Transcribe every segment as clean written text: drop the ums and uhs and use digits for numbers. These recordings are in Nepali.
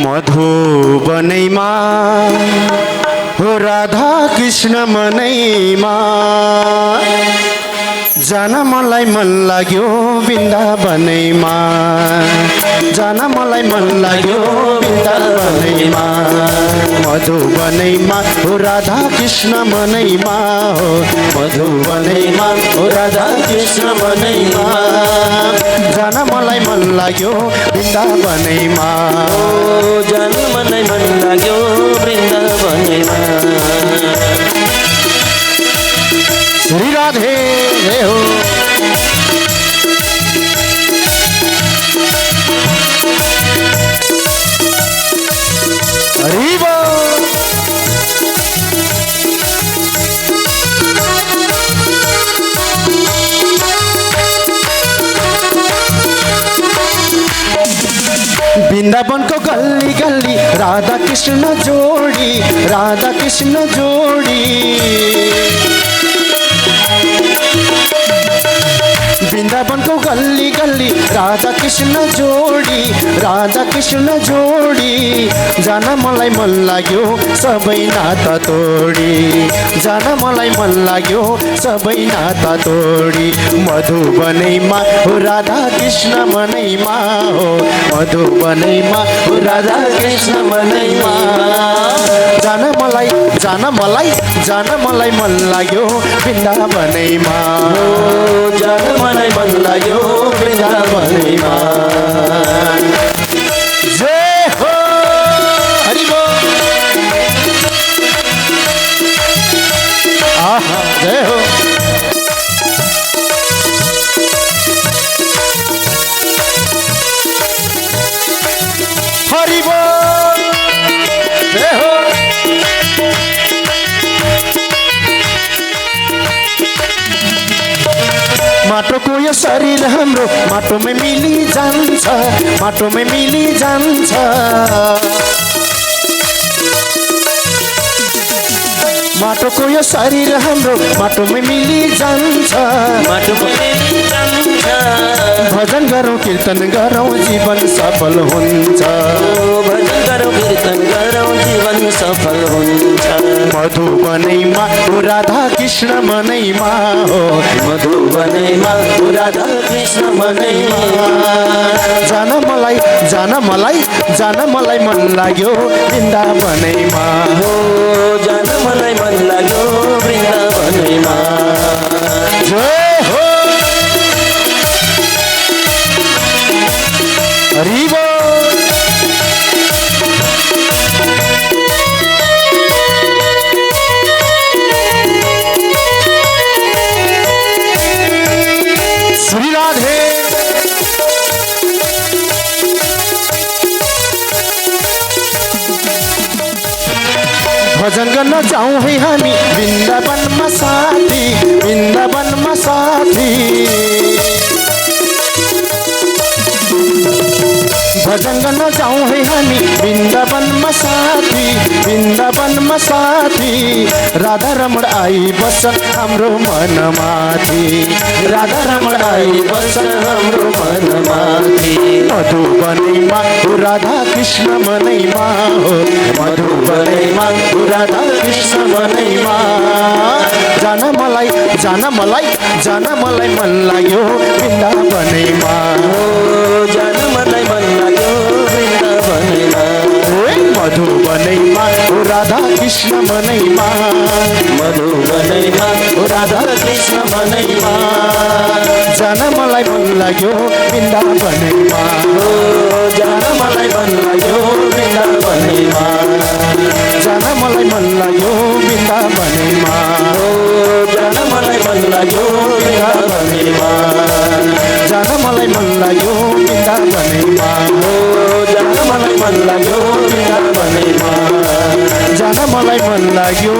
मधुबनैमा हो राधा कृष्ण मनैमा जान मलाई मन लाग्यो वृन्दावनैमा जान मलाई मन लाग्यो वृन्दावनैमा मधुबनैमा हो राधा कृष्ण मनैमा हो मधुबनैमा हो राधा कृष्ण मनैमा जान मलाई मन लाग्यो वृन्दावनैमा जान मलाई मन लाग्यो वृन्दावनैमा श्री राधे हो हरि बोल। वृन्दावनको गल्ली गल्ली राधा कृष्ण जोडी राधा कृष्ण जोडी वृन्दावनको गल्ली गल्ली राधा कृष्ण जोडी जान मलाई मन लाग्यो सबै नाता तोडी जान मलाई मन लाग्यो सबै नाता तोडी मधुबनैमा हो राधा कृष्ण मनैमा हो मधुबनैमा हो राधा कृष्ण मनैमा जान मलाई मन लाग्यो वृन्दावनैमा जान मलाई मन लाग्यो वृन्दावनैमा जय हो हरि बोल। आहा जय हो हरि बोल जय हो। माटोको यो शरीर हाम्रो माटोमै मिली जान्छ माटोमै मिली जान्छ माटोको यो शरीर हाम्रो माटोमै मिली जान्छ माटोमा मिली जान्छ भजन गरौँ कीर्तन गरौँ जीवन सफल हुन्छ भजन गरौँ कीर्तन गरौँ जीवन सफल हुन्छ मधुबनैमा हो राधा कृष्ण मनैमा हो मधुबनैमा हो राधा कृष्ण मनैमा जान मलाई मन लाग्यो वृन्दावनैमा हो जान मलाई मन लाग्यो वृन्दावनैमा जय हो हरि बोल। श्री राधे भजन गर्न जाउँ है हामी वृन्दावनमा साथी वृन्दावनमा साथी भजन गर्न जाउँ है हामी वृन्दावनमा साथी राधा रमण आई बस्छन् हाम्रो मनमाथि राधा रमण आई बस्छन् हाम्रो मनमाथि मधुबनैमा हो राधा कृष्ण मनैमा हो मधुबनैमा हो राधा कृष्ण मनैमा जान मलाई मन लाग्यो वृन्दावनैमा जान मलाई मन लाग्यो वृन्दावनैमा मधुबनैमा हो राधा कृष्ण मनैमा मधुबनैमा हो राधा कृष्ण मनैमा जान मलाई मन लाग्यो वृन्दावनैमा जान मलाई मन लाग्यो वृन्दावनैमा जान मलाई मन लाग्यो वृन्दावनैमा जान मलाई मन लाग्यो वृन्दावनैमा जान मलाई मन लाग्यो वृन्दावनैमा जान मलाई मन लाग्यो वृन्दावनैमा जान मलाई मन लाग्यो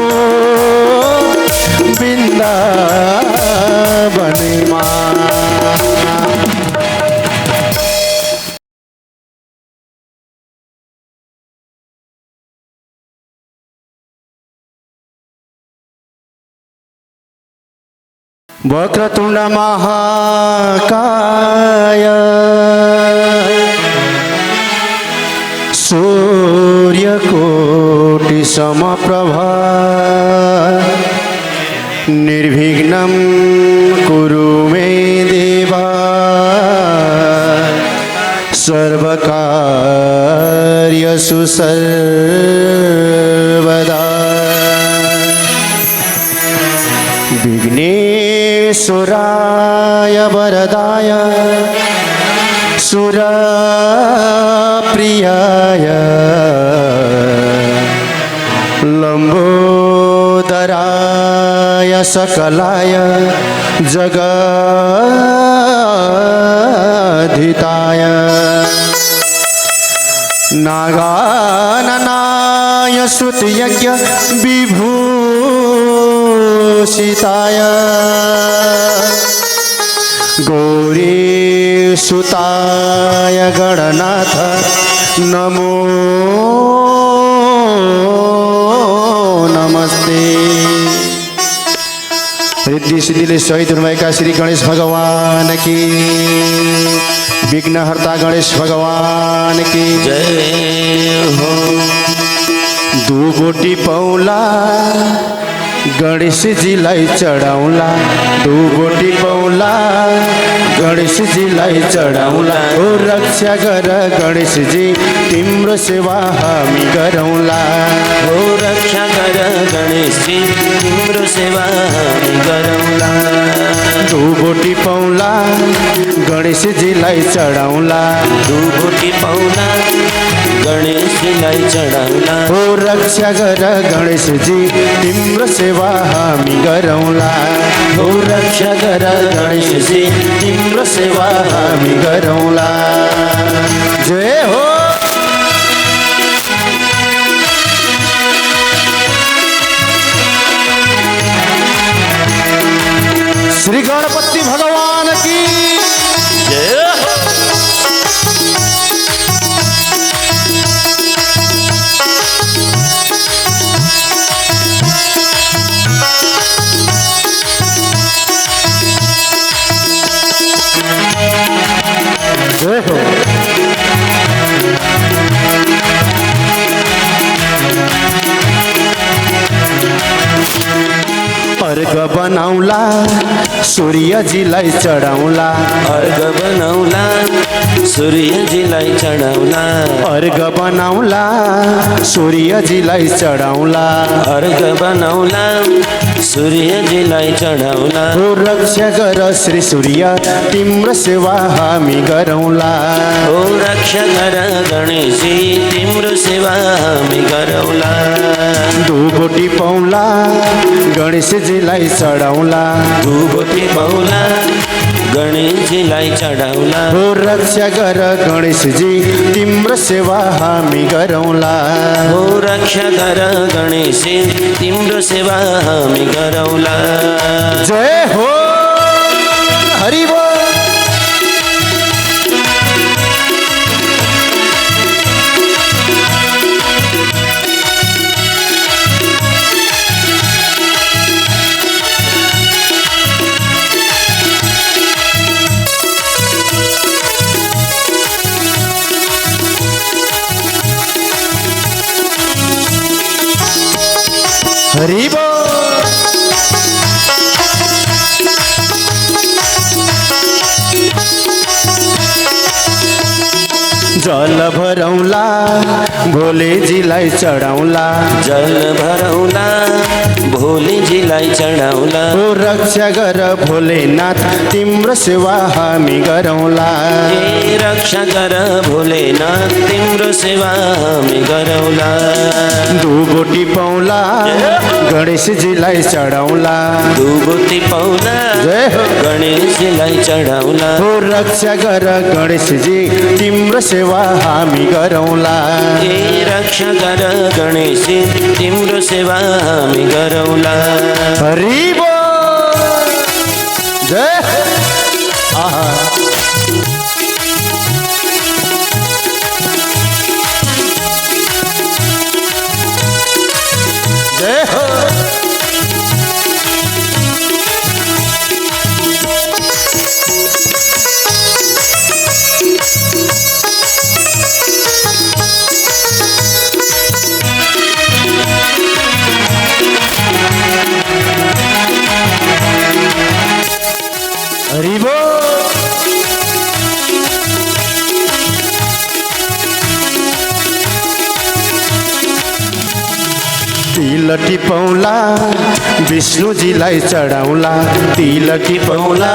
वृन्दावनैमा। वक्रतुण्ड महाकाय सूर्यकोटि समप्रभा निर्विघ्नं कुरु मे देवा सर्वकार्यसु सर्वदा विघ्नेश्वराय वरदाय सुरप्रियाय लम्बोदराय सकलाय जगद्धिताय नागाननाय श्रुतियज्ञ विभूषिताय गौरीसुताय गणनाथ नमो नमस्ते। रिद्धि सिद्धिले सहित हुनुभएका श्री गणेश भगवान की, विघ्नहर्ता गणेश भगवान की जय हो। दुबोटी पौला गणेशजीलाई चढाउला, दुबोटी पौला गणेशजीलाई चढाउला। ओ रक्षा गर गणेशजी तिम्रो सेवा हामी गरौँला। हो रक्षा गर गणेशजी तिम्रो सेवा हामी गरौँला। दुबोटी पौला गणेशजीलाई चढाउला, दुबोटी पौला गणेशजीलाई चढाउला। हो रक्षा गर गणेशजी तिम्रो सेवा हामी गरौँला। हो रक्षा गर गणेशजी तिम्रो सेवा हामी गरौँला। जय हो। श्री गणपति भगवान की जय हो। जय हो। अर्घ बनाउला सूर्यजीलाई चढाउला, अर्घ बनाउला सूर्यजीलाई चढाउला। अर्घ बनाउला सूर्यजीलाई चढाउला। अर्घ बनाउला सूर्यजीलाई चढाउला। हो रक्षा गर श्री सूर्य तिम्रो सेवा हामी गरौँला। हो रक्षा गर गणेशजी तिम्रो सेवा हामी गरौँला। दुबोटी पौला गणेशजीलाई चढाउला, दुबोटी पौला गणेशजीलाई चढाउला। हो रक्षा गर गणेशजी तिम्रो सेवा हामी गरौँला। हो रक्षा गर गणेशजी तिम्रो सेवा हामी गरौँला। जय हो। हरि बोल। हरि बोल। जल भरौँला भोलेजीलाई चढाउला, जल भरौँला भोलेजीलाई चढाउला। हो रक्षा गर भोलेनाथ तिम्रो सेवा हामी गरौँला। हे रक्षा गर भोलेनाथ तिम्रो सेवा हामी गरौँला। दुबोटी पौला गणेशजीलाई चढाउला, दुबोटी पौला जय हो। गणेशजीलाई चढाउला। हो रक्षा गर गणेशजी तिम्रो सेवा हामी गरौँला। हे रक्षा गर गणेशजी तिम्रो सेवा हामी गरौँला। हरि बोल। जय हो। आहा। जय हो। तिल टिपौला विष्णुजीलाई चढाउला तिल टिपौला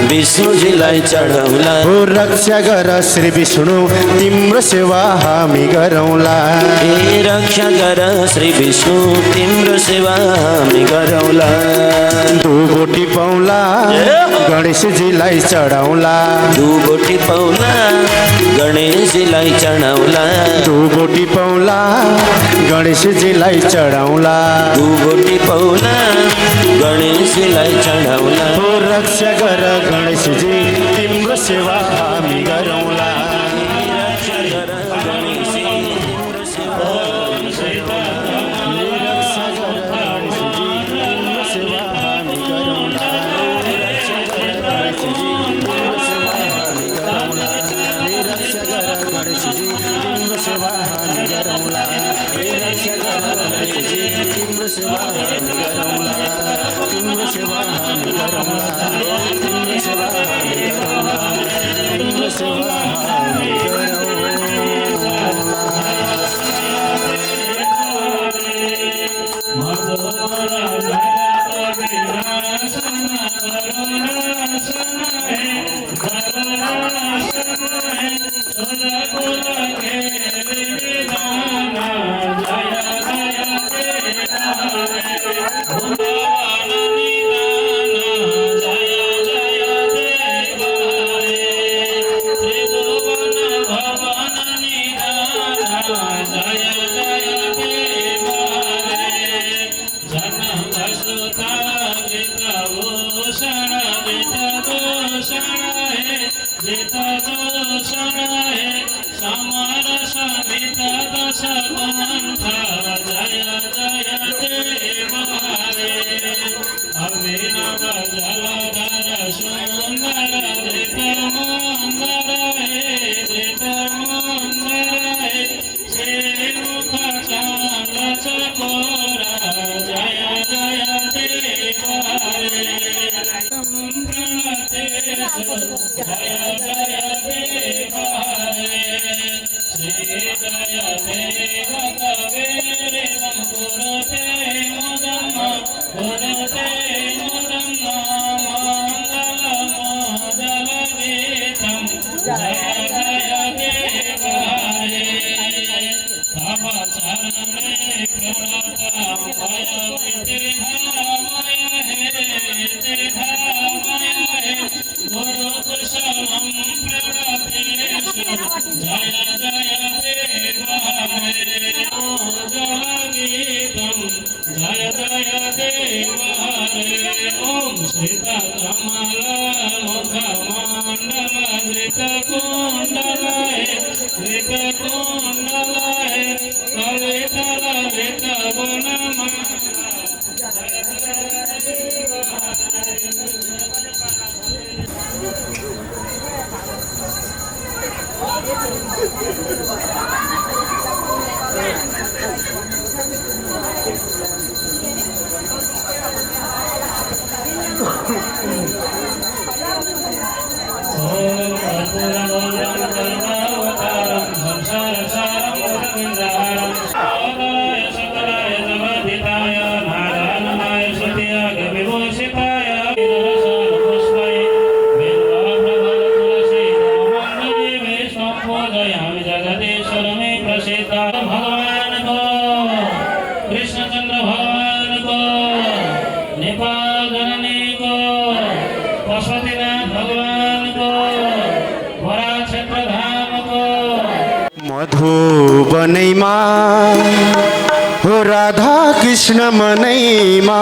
विष्णुजीलाई चढाउला हो रक्षा गर श्री विष्णु तिम्रो सेवा हामी गरौँला हे रक्षा गर श्री विष्णु तिम्रो सेवा हामी गरौँला दुबो टिपौला गणेशजीलाई चढाउला दुबो टिपौला गणेशजीलाई चढाउला दुबो टिपौला गणेशजीलाई चढाउला दुबो टिपौला गणेशजीलाई चढाउला हो रक्षा गर गणेशजी तिम्रो सेवा हामी गरौँला रक्षा गर गणेशजी तिम्रो सेवा मधुबनैमा हो राधा कृष्ण मनैमा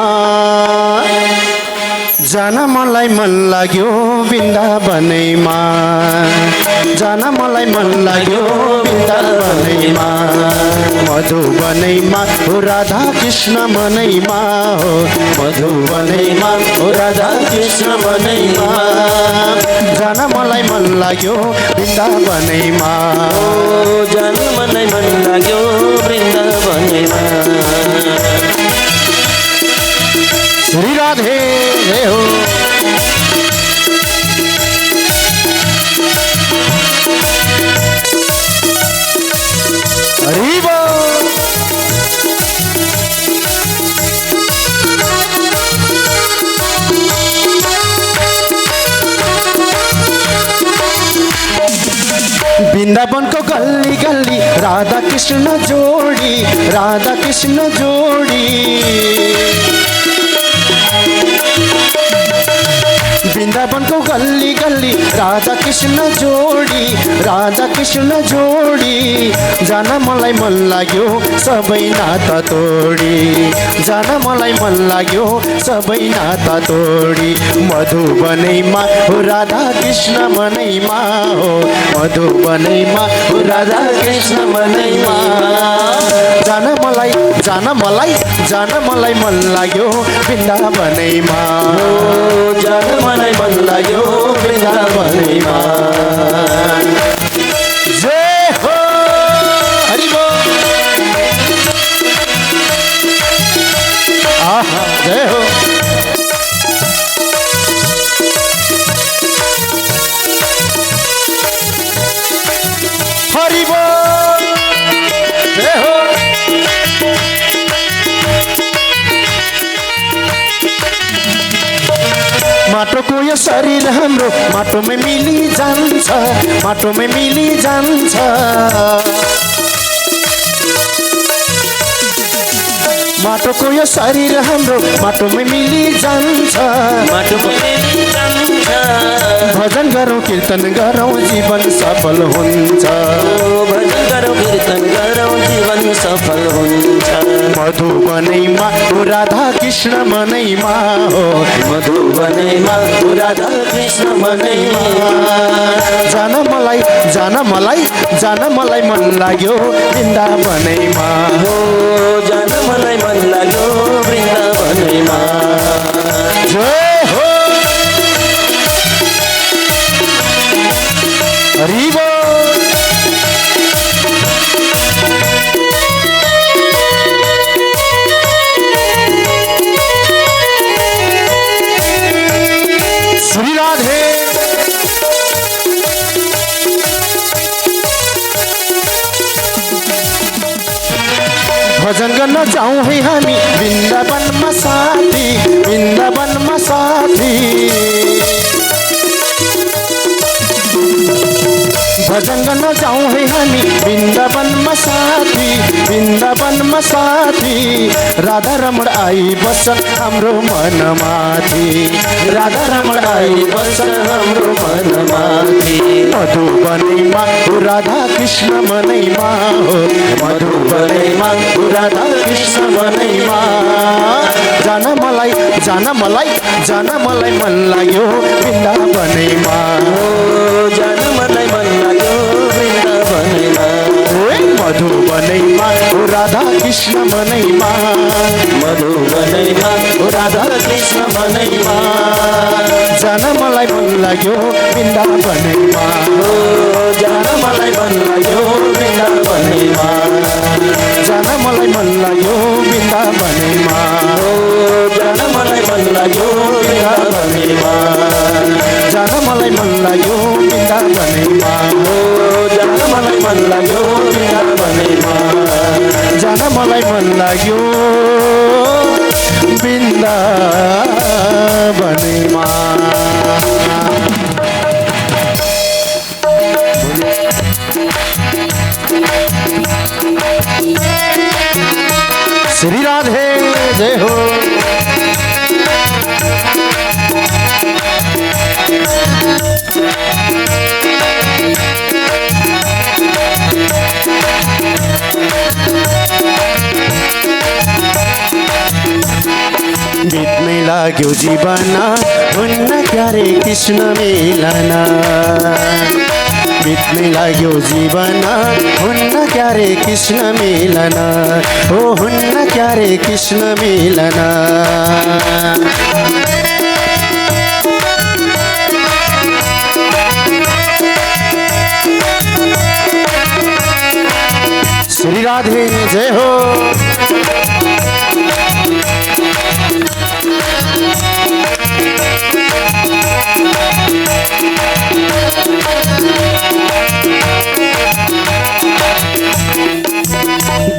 जान मलाई मन लाग्यो वृन्दावनैमा जान मलाई मन लाग्यो वृन्दावनैमा मधुबनैमा हो राधा कृष्ण मनैमा हो मधुबनैमा हो राधा कृष्ण मनैमा जान मलाई मन लाग्यो वृन्दावनैमा जान मलाई मन लाग्यो वृन्दावनैमा श्री राधे हो हरि बोल। वृन्दावनको गल्ली गल्ली राधा कृष्ण जोडी, राधा कृष्ण जोडी। वृन्दावनको गल्ली गल्ली राधा कृष्ण जोडी, राधा कृष्ण जोडी। जान मलाई मन लाग्यो सबै नाता तोडी, जान मलाई मन लाग्यो सबै नाता तोडी। मधुबनैमा हो राधा कृष्ण मनैमा हो, मधुबनैमा हो राधा कृष्ण मनैमा। जान मलाई जान मलाई जान मलाई मन लाग्यो वृन्दावनैमा हो, जान मलाई मन लाग्यो वृन्दावनैमा। जय हो हरि बोल। आहा जय हो। हरि बोल जय हो। माटोको यो शरीर हाम्रो माटोमै मिली जान्छ, माटोमै मिली जान्छ। माटोको यो शरीर हाम्रो माटोमै मिली जान्छ, माटोमै मिली जान्छ। भजन गरौँ कीर्तन गरौँ जीवन सफल हुन्छ, भजन गरौँ कीर्तन गरौँ जीवन सफल हुन्छ। मधुबनैमा हो राधा कृष्ण मनैमा हो, मधुबनैमा हो राधा कृष्ण मनैमा। जान मलाई जान मलाई जान मलाई मन लाग्यो वृन्दावनैमा हो, जान मलाई मन लाग्यो वृन्दावनैमा। जय हो हरि बोल। श्री राधे। भजन गर्न जाउँ है हामी वृन्दावनमा साथी, वृन्दावनमा साथी। भजन गर्न जाउँ है हामी वृन्दावनमा साथी, वृन्दावनमा साथी। राधा रमण आई बस्छन् हाम्रो मनमाथि, राधा रमण आई बस्छन् हाम्रो मनमाथि। मधुबनैमा हो राधा कृष्ण मनैमा हो, मधुबनैमा हो राधा कृष्ण मनैमा। जान मलाई जान मलाई मन लाग्यो वृन्दावनैमा हो, जान मलाई मन लाग्यो वृन्दावनैमा। मधुबनैमा हो राधा कृष्ण मनैमा, मधुबनैमा हो राधा कृष्ण मनैमा। जान मलाई मन लाग्यो वृन्दावनैमा हो, जान मलाई मन लाग्यो वृन्दावनैमा। जान मलाई मन लाग्यो वृन्दावनैमा हो, जान मलाई मन लाग्यो वृन्दावनैमा। जान मलाई मन लाग्यो वृन्दावनैमा हो, जान मलाई मन लाग्यो वृन्दावनैमा। जान मलाई मन लाग्यो वृन्दावनैमा। श्री राधे जय हो। बित्नै लाग्यो जीवन हुन्न क्यारे कृष्ण मिलन, बित्नै लाग्यो जीवन हुन्न क्यारे कृष्ण मिलन, हो हुन्न क्यारे कृष्ण मिलन। श्री राधे जय हो।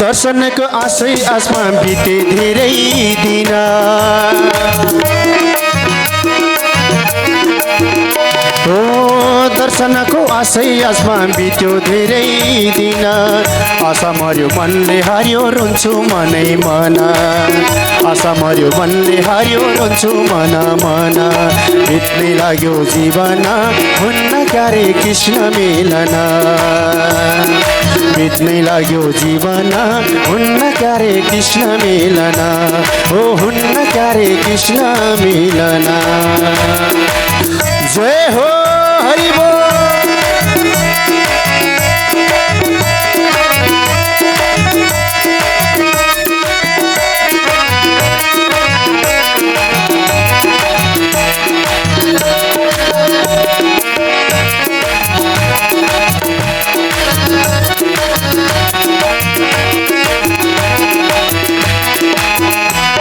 दर्शनको आशै आसमा बिते धेरै दिन, ओ दर्शनको आशै आसमा बित्यो धेरै दिन आशा मर्यो मनले हार्यो रुन्छु मनै मन आशा मर्यो मनले हार्यो रुन्छु मन मन बित्नै लाग्यो जीवन हुन्न क्यारे कृष्ण मिलन बित्नै लाग्यो जीवन हुन्न क्यारे कृष्ण मिलन ओ हुन्न क्यारे कृष्ण मिलन जय हो हरि बोल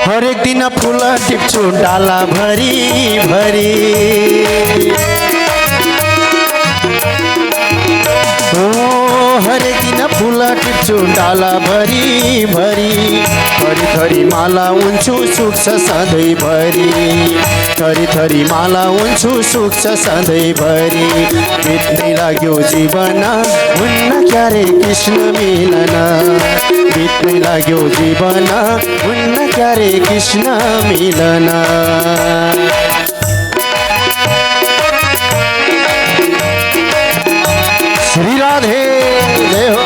हरेक दिन फुल टिप्छु डाला भरी भरी हरेक दिन फुल टिप्छु डाला भरी भरी थरी थरी माला हुन्छु सुक्छ सधैँभरि थरी थरी माला हुन्छु सुक्छ सधैँभरि बित्नै लाग्यो जीवन हुन्न क्यारे कृष्ण मिलन बित्नै लाग्यो जीवन हुन्न क्यारे कृष्ण मिलन श्री राधे जय हो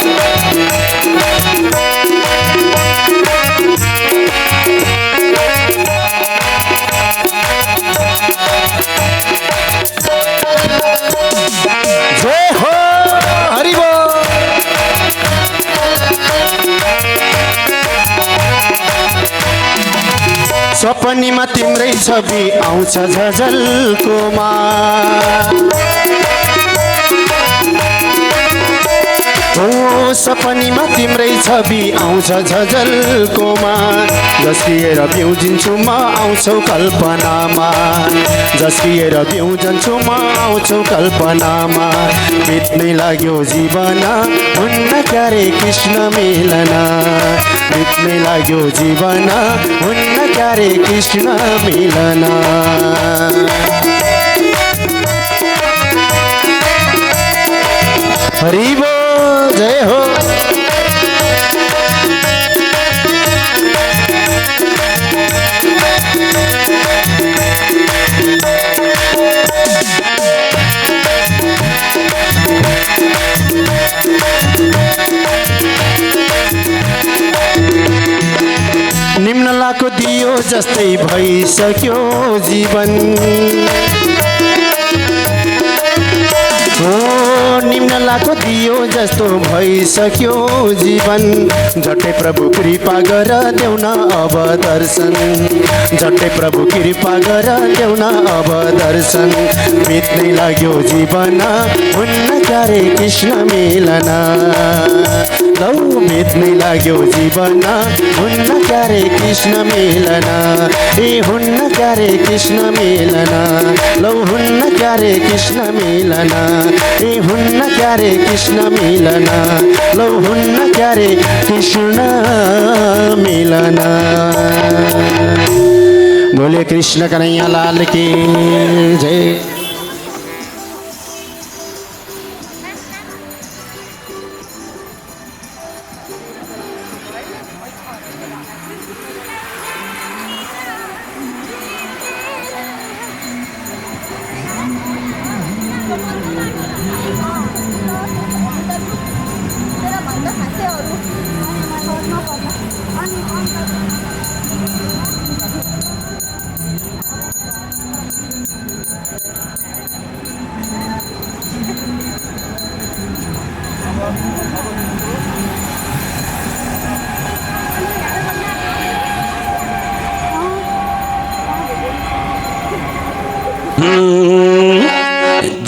जय हो हरि बोल सपनीमा तिम्रै छवि आउँछ झझल्कोमा ओ सपनीमा तिम्रै छवि आउँछ झझल्कोमा जस्किएर बिउजिन्छु म आउँछौ कल्पनामा जस्किएर बिउजन्छु म आउँछौ कल्पनामा बित्नै लाग्यो जीवन हुन्न क्यारे कृष्ण मिलन बित्नै लाग्यो जीवन हुन्न क्यारे कृष्ण मिलन हरि बोल जय हो निम्नलाको दियो जस्तै भइसक्यो जीवन ओ निम्नलाको दियो जस्तो भइसक्यो जीवन झट्टै प्रभु कृपा गर देऊ न अब दर्शन झट्टै प्रभु कृपा गर देऊ न अब दर्शन बित्नै लाग्यो जीवन हुन्न क्यारे कृष्ण मिलन लौ बित्नै लाग्यो जीवन हुन्न क्यारे कृष्ण मिलन ए हुन्न क्यारे कृष्ण मिलन लौ हुन्न क्यारे कृष्ण मिलन ए हुन्न क्यारे कृष्ण मिलन लौ हुन्न क्यारे कृष्ण मिलन बोले कृष्ण कन्हैया लाल की जय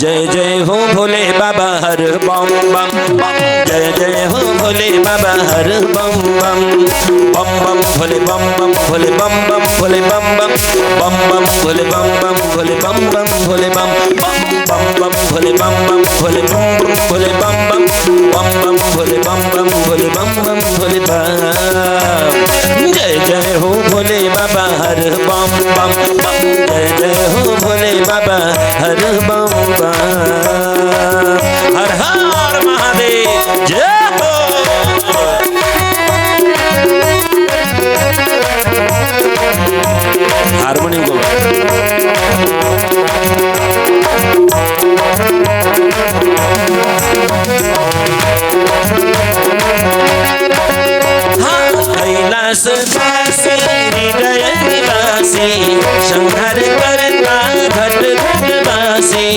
जय जय हो भोले बाबा हर बम बम बम जय जय हो भोले बाबा हर बम बम बम बम भोले बम बम भोले बम बम भोले बम बम बम बम भोले बम बम भोले बम बम भोले बम बम बम भोले बम बम भोले बम बम भोले बम बम भोले बम बम भोले बम बम भोले बम जय जय हो भोले बाबा हर बम बम बम जय जय हो भोले बाबा हर बम बम कैलासवासी हृदय निवासी संहार करता घट घटवासी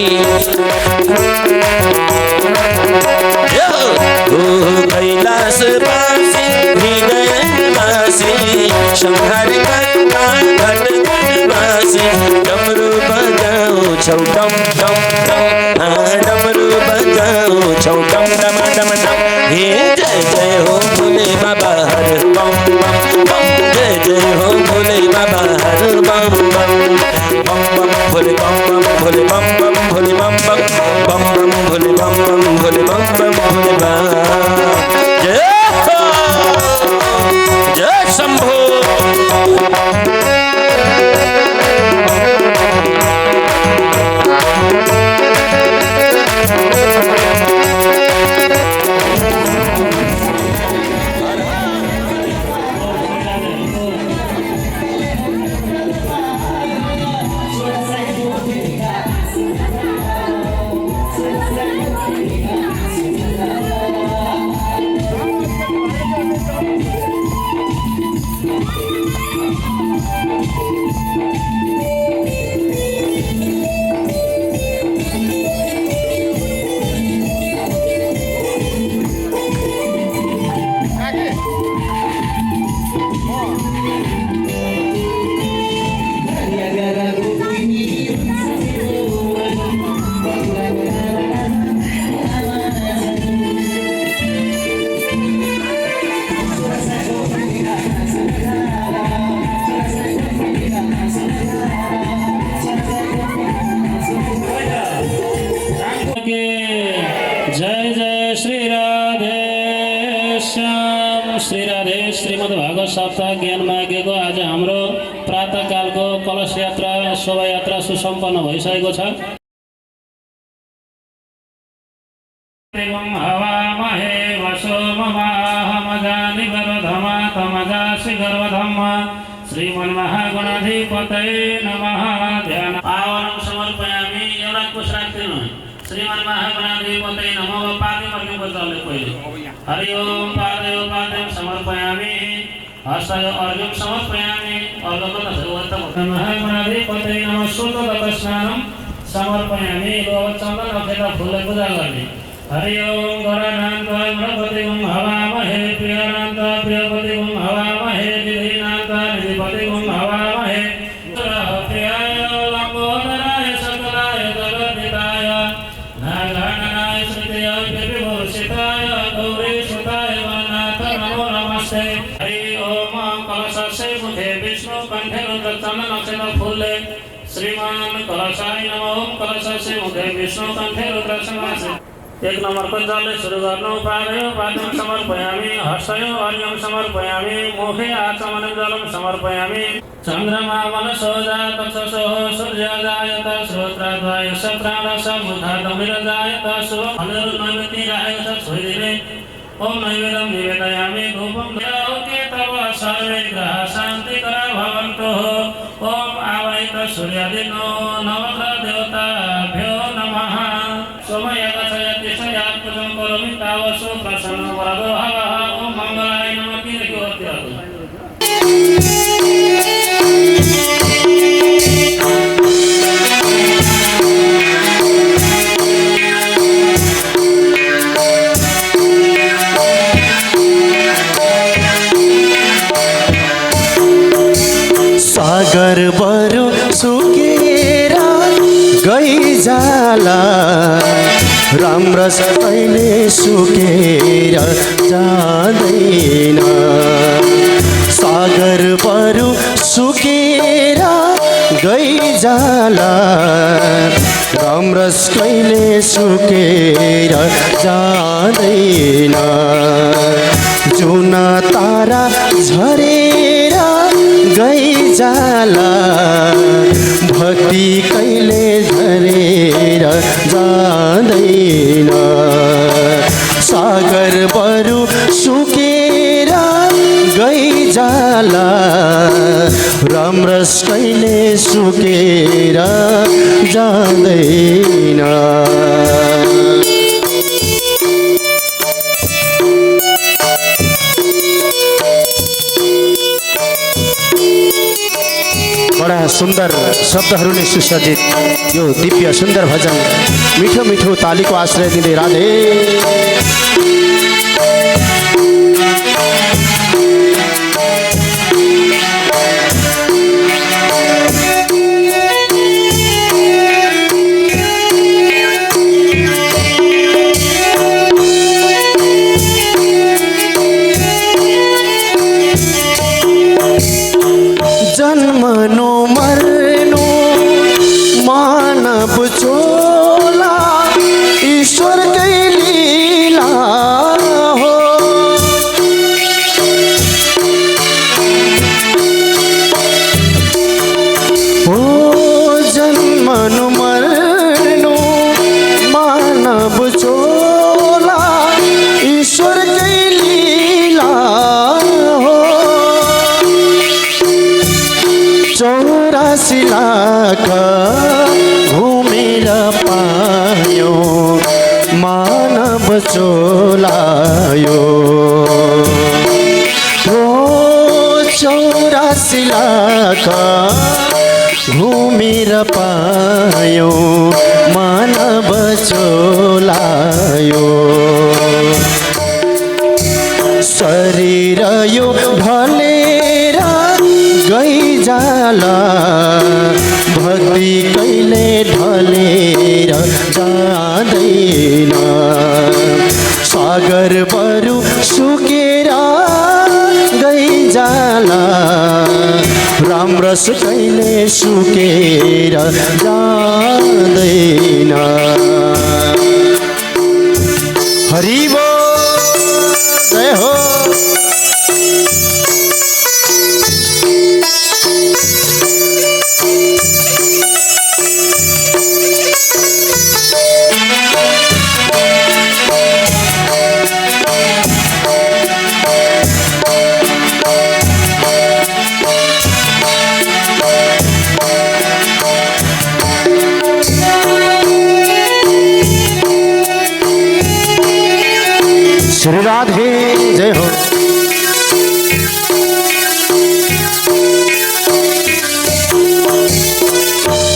कैलासवासी हृदय निवासी संहार करता घट घटवासी डमरू बजाओ छौ डम डम डम डमरू बजाओ छौ डम डम डम डम हे जय जय हो भोले बाबा हर बम बम बम जय जय हो भोले बाबा हर बम बम बम बम भोले बम बम भोले बम बम भोले बम बम बम बम भोले बम बम भोले बम बम भोले बम जय हो जय शंभो जय जय श्री राधे श्याम श्री राधे श्रीमद् भागवत सप्ताह ज्ञान मागेको आज हाम्रो प्रातःकालको कलश यात्रा शोभायात्रा सुसम्पन्न भइसकेको छ। हवामहे वसो ममाहमजानि गर्वधमा तमजासि गर्वधम्मा श्रीमन्महागणाधिपतये नमः। ध्यान पावनं समर्पयामि। एउटा कुछ राख्दिनु श्रीमन्महागणाधिपतये नमः। पादे वर्गको जलले पहिले हरि ओम पादे समर्पयामि। हस्तयो अर्घ्यं समर्पयामि। अर्घको महागणाधिपतये नमः। शुद्धगत स्नानं समर्पयामि। चन्दन अक्षता फुलले पूजा गर्ने। हरि ओम गणानान्त गणपति ओम हवामहे प्रियानान्त प्रियपति ओम हवामहे निधिनान्त निधिपति ओम हवामहे प्रियाय लम्बोदराय सकलाय जगद्धिताय नागाननाय श्रुतयाय विभूषिताय गौरीसुताय वरनाथ नमो नमस्ते। हरि ओम कलशस्य मुखे विष्णु कंठे रुद्र चन्दन अक्षता फूले श्रीमान कलशाय नमः। ओम कलशस्य मुखे विष्णु कंठे रुद्र समासे। एक नम्बरको जलले सुरु गर्नु। पादयो पाद्यं समर्पयामि। हस्तयो अर्घ्यं समर्पयामि। मुखे आचमनं जलं समर्पयामि। चन्द्रमा मनसो जातचक्षुः सूर्यजायत श्रोत्रद्वय प्राणसमुद्धातमिरजायत शुभफलैर्नैवेद्यराय छोइदिने। ओम नैवेद्यं निवेदयामि। धूपं दयाओके तव सर्वे ग्रहाः शान्तिकरा भवन्तु। ओम आवाहित सूर्यादिनो नवग्रह देवताभ्यो नमः। सोमयागच्छयतिशयात्पूजं करोमि तावसु प्रसन्नो वरदो हवः। ओम मङ्गलाय नमः। किनको अत्यहतु सागर बरु सुकेर गइजाला राम्रस कहिले सुकेर जाँदैन। सागर बरु सुकेर गइजाला राम्रस कहिले सुकेर जाँदैन। जुन तारा झरेर गइजाला भक्ति कहिले झरेर जाँदैन। सागर बरु सुकेर गइजाला राम्रस कहिले सुकेर जाँदैन। बडा सुन्दर शब्दहरूले सुसज्जित यो दिव्य सुन्दर भजन मिठो मिठो तालीको आश्रय दिँदै राधे जन्मनु मर्नु मानव चोला ईश्वरकै लीला हो जन्मनु मर्नु मानव चोला ईश्वरकै लीला हो 84 लाख घुमेर पायो मानव चोलायो 84 लाख घुमेर पायो मानव चोलायो शरीर यो ढलेर गइजाला भक्ति कहिले ढलेर जाँदैन सागर बरु सुकेर गइजाला रामरस कहिले सुकेर जाँदैन हरि बोल जय हो श्री राधे जय हो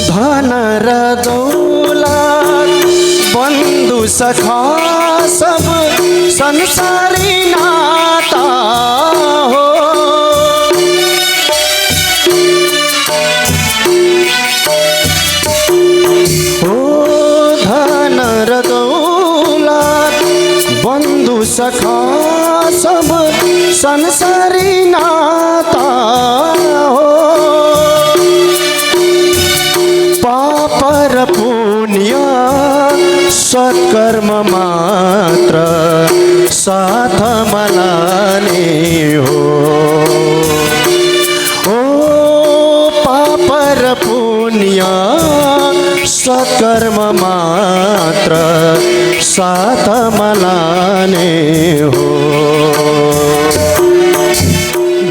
धन र दौलत बन्धु सखा सब संसारी नाता हो धन र दौलत बन्धु सखा सब संसारी नाता हो पाप र पुण्य सत्कर्म मात्र साथ मलाने हो पाप र पुण्य सत्कर्म मात्र साथ मलाने हो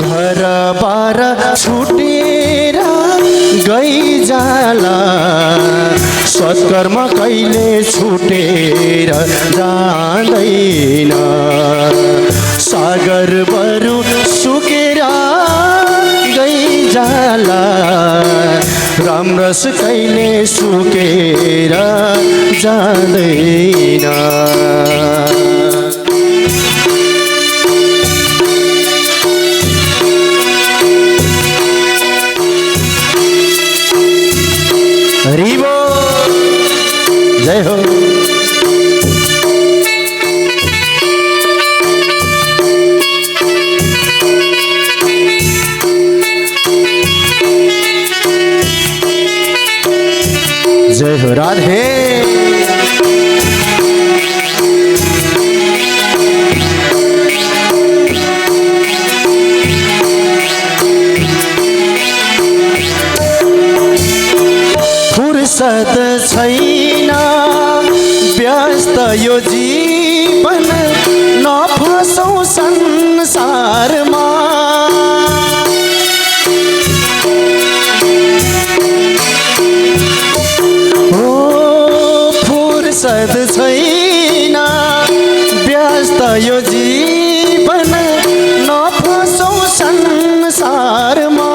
घर बार छुटेर गइजाला सत्कर्म कहिले छुटेर जाँदैन सागर बरु सुकेर गइजाला रामरस कहिले सुकेर जाँदैन हरि बोल जय हो जय हो राधे फुर्सद छैन व्यस्त यो जीवन नफसौ संसारमा फुर्सद छैन व्यस्त यो जीवन नफसौ संसारमा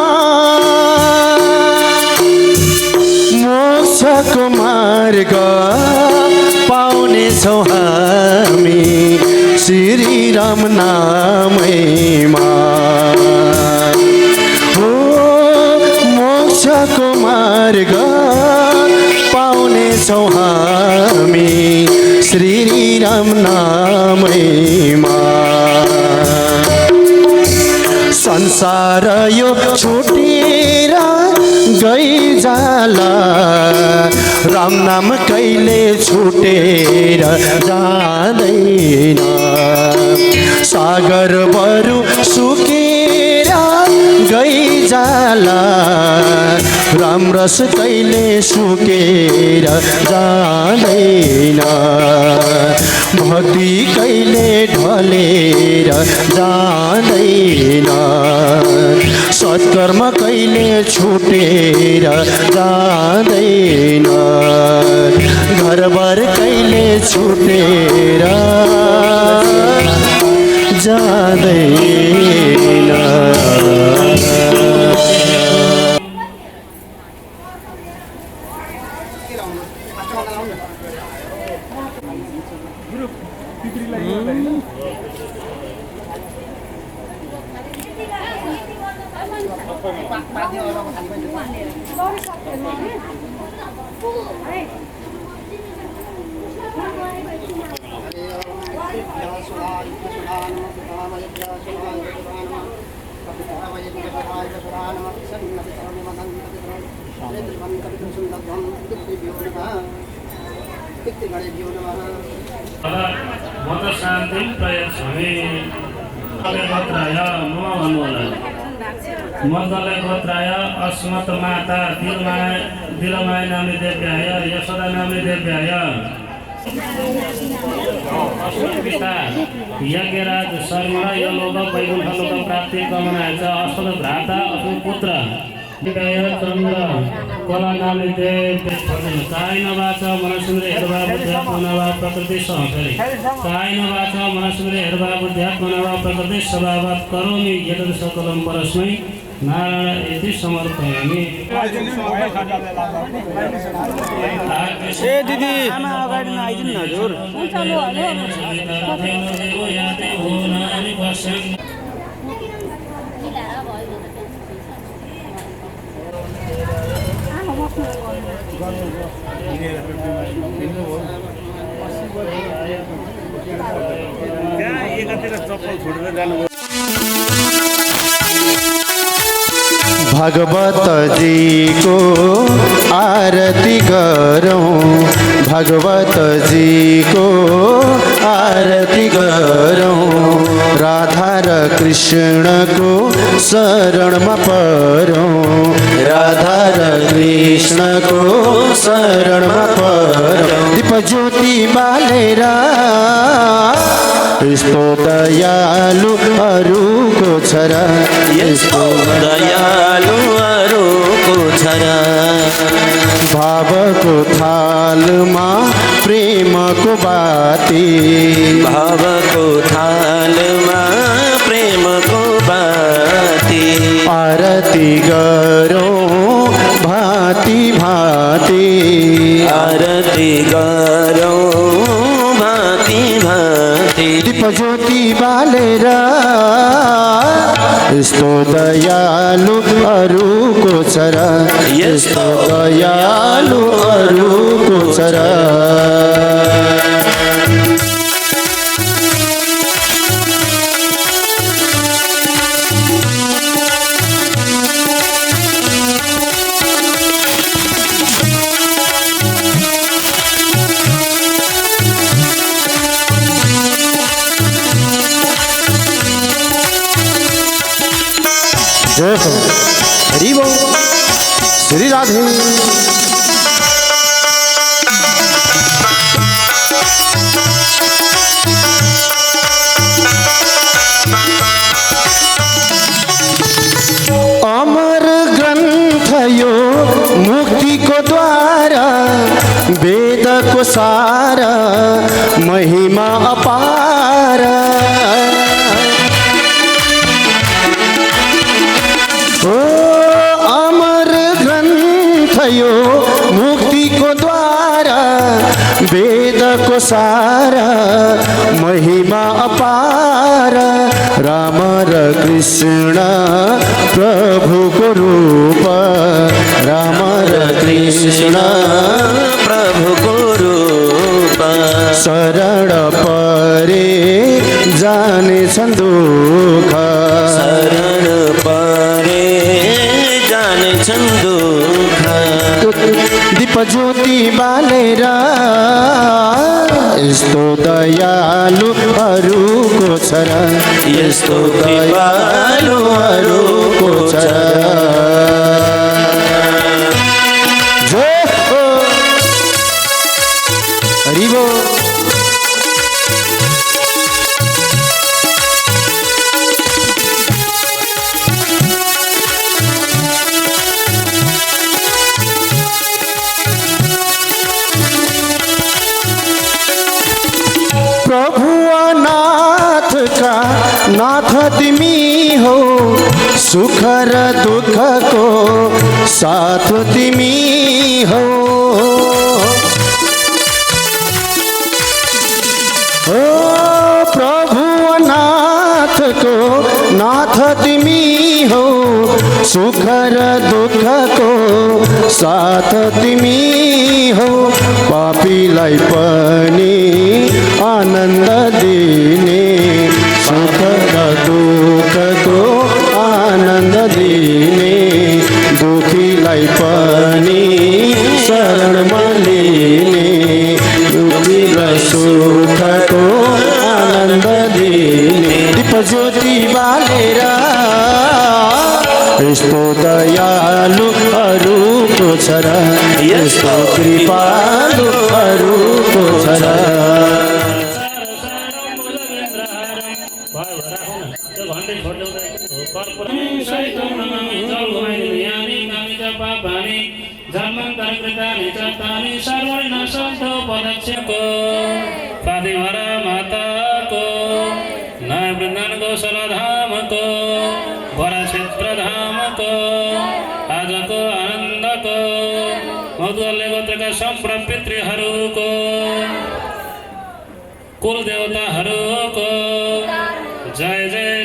संसार यो छुटेर गइजाला राम नाम कहिले छुटेर जाँदैन सागर बरु सुकेर गइजाला राम रस कहिले सुकेर जाँदैन भक्ति कहिले ढलेर जाँदैन सत्कर्म कहिले छुटेर जाँदैन घरबार कहिले छुटेर जाँदैन मर्दले गोत्राय अस्मत माता दिलमाय नामी देव्याय यशोदा नामी देव्याय अस्मत पिता यज्ञराज शर्मा यो लोक वैकुण्ठ लोक प्राप्ति कामनाचा अस्मत भ्राता अस्मत पुत्र चन्द्र कला नामी देव कायन वाचा मनसुन्द्र हेर्वा बुद्ध्यात्मनवा प्रकृति सहकारी कायन वाचा मनसुन्द्र हेर्वा बुद्ध्यात्मनवा प्रकृति स्वभावात् करोमि यत् सकलं परस्मै नारायण इति समर्पयामि। ए दिदी आमा अगाडि नआइदिनु न हजुर त्यहाँ एकातिर चप्पल छोडेर जानु भगवत जी को आरती करूं भगवत जी को आरती करूं राधा र कृष्ण को शरण में परूं राधा र कृष्ण को शरण में परूं दीप ज्योति बालेरा यस्तो दयालु अरूको छरा यस्तो दयालु अरूको छरा भावको थालमा प्रेमको बाती भावको थालमा प्रेमको बाती आरती गरौँ भाती भाती आरती गरौँ भाती भाती दीप ज्योति बालेर यस्तो दयालु अरूको छरा यस्तो दयालु अरूको छरा जय हो हरि बोल श्री राधे अमर ग्रन्थ यो मुक्ति को द्वार वेद को सार महिमा अपार ओ अमर ग्रन्थ यो मुक्ति को द्वार वेद को सार महिमा अपार राम र कृष्ण प्रभु को रूप राम र कृष्ण प्रभु को रूप शरण परे जाने छन् दुःख शरण नाथ तिमी हो सुख र दुःखको साथ तिमी हो ओ प्रभु नाथको नाथ तिमी हो सुख र दुःखको साथ तिमी हो पापीलाई पनि आनन्द दिने सुख र दुःखको आनन्द दिने दुखीलाई पनि शरणमा लिने दुखी र सुखको आनन्द दिने दीप ज्योति बालेर यस्तो दयालुहरूको छ र यस्तो कृपालुहरूको छ र माताको नय वृन्दन गौशलधामको वरा क्षेत्र धामको आजको आनन्दको मधुअल्ले गोत्रका सम्पूर्ण पितृहरूको कुल देवताहरूको जय जय